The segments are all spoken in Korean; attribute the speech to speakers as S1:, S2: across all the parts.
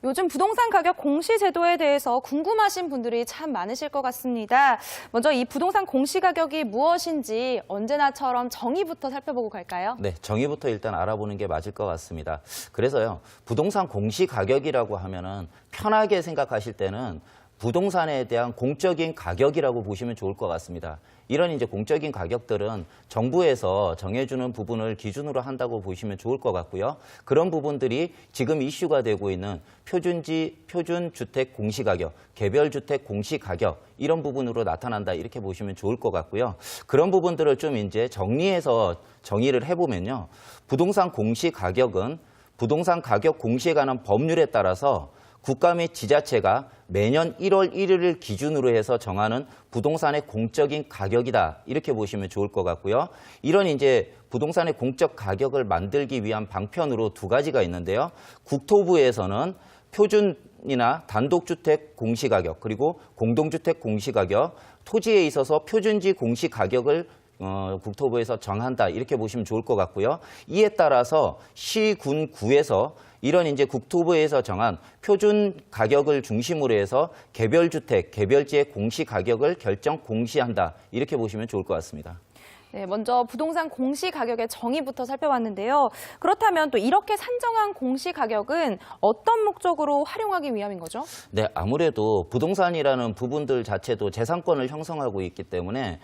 S1: 요즘 부동산 가격 공시 제도에 대해서 궁금하신 분들이 참 많으실 것 같습니다. 먼저 이 부동산 공시 가격이 무엇인지 언제나처럼 정의부터 살펴보고 갈까요?
S2: 네, 정의부터 일단 알아보는 게 맞을 것 같습니다. 그래서요, 부동산 공시 가격이라고 하면은 편하게 생각하실 때는 부동산에 대한 공적인 가격이라고 보시면 좋을 것 같습니다. 이런 이제 공적인 가격들은 정부에서 정해주는 부분을 기준으로 한다고 보시면 좋을 것 같고요. 그런 부분들이 지금 이슈가 되고 있는 표준주택 공시가격, 개별주택 공시가격 이런 부분으로 나타난다 이렇게 보시면 좋을 것 같고요. 그런 부분들을 좀 이제 정리해서 정의를 해보면요. 부동산 공시가격은 부동산 가격 공시에 관한 법률에 따라서 국가 및 지자체가 매년 1월 1일을 기준으로 해서 정하는 부동산의 공적인 가격이다. 이렇게 보시면 좋을 것 같고요. 이런 이제 부동산의 공적 가격을 만들기 위한 방편으로 두 가지가 있는데요. 국토부에서는 표준이나 단독주택 공시가격, 그리고 공동주택 공시가격, 토지에 있어서 표준지 공시가격을 국토부에서 정한다. 이렇게 보시면 좋을 것 같고요. 이에 따라서 시, 군, 구에서 이런 이제 국토부에서 정한 표준 가격을 중심으로 해서 개별주택, 개별지의 공시 가격을 결정 공시한다. 이렇게 보시면 좋을 것 같습니다.
S1: 네, 먼저 부동산 공시 가격의 정의부터 살펴봤는데요. 그렇다면 또 이렇게 산정한 공시 가격은 어떤 목적으로 활용하기 위함인 거죠?
S2: 네, 아무래도 부동산이라는 부분들 자체도 재산권을 형성하고 있기 때문에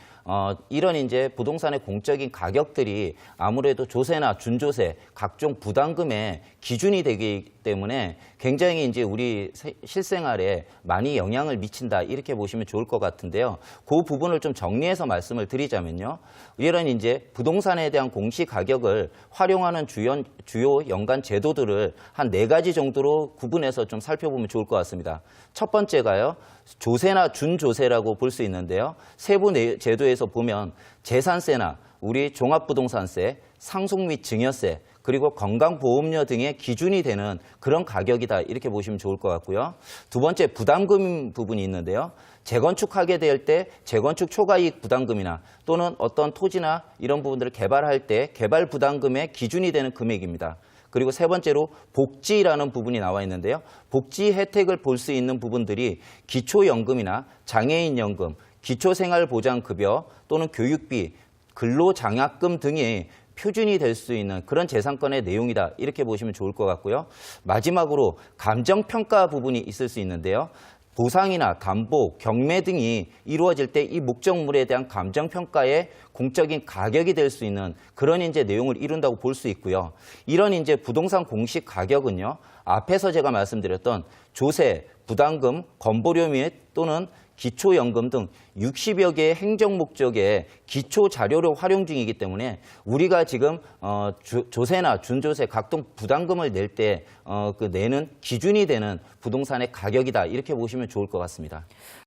S2: 이런 이제 부동산의 공적인 가격들이 아무래도 조세나 준조세, 각종 부담금의 기준이 되기 때문에 굉장히 이제 우리 실생활에 많이 영향을 미친다 이렇게 보시면 좋을 것 같은데요. 그 부분을 좀 정리해서 말씀을 드리자면요. 이런 이제 부동산에 대한 공시 가격을 활용하는 주요 연간 제도들을 한 4가지 정도로 구분해서 좀 살펴보면 좋을 것 같습니다. 첫 번째가요. 조세나 준조세라고 볼 수 있는데요. 세부 제도에서 보면 재산세나 우리 종합부동산세, 상속 및 증여세, 그리고 건강보험료 등의 기준이 되는 그런 가격이다 이렇게 보시면 좋을 것 같고요. 두 번째 부담금 부분이 있는데요. 재건축하게 될 때 재건축 초과이익 부담금이나 또는 어떤 토지나 이런 부분들을 개발할 때 개발 부담금의 기준이 되는 금액입니다. 그리고 세 번째로 복지라는 부분이 나와 있는데요. 복지 혜택을 볼 수 있는 부분들이 기초연금이나 장애인연금, 기초생활보장급여 또는 교육비, 근로장학금 등이 표준이 될 수 있는 그런 재산권의 내용이다. 이렇게 보시면 좋을 것 같고요. 마지막으로 감정평가 부분이 있을 수 있는데요. 보상이나 담보, 경매 등이 이루어질 때 이 목적물에 대한 감정평가의 공적인 가격이 될 수 있는 그런 이제 내용을 이룬다고 볼 수 있고요. 이런 이제 부동산 공시 가격은요. 앞에서 제가 말씀드렸던 조세, 부담금, 건보료 및 또는 기초연금 등 60여 개의 행정 목적의 기초 자료로 활용 중이기 때문에 우리가 지금 조세나 준조세 각종 부담금을 낼 때 내는 기준이 되는 부동산의 가격이다 이렇게 보시면 좋을 것 같습니다.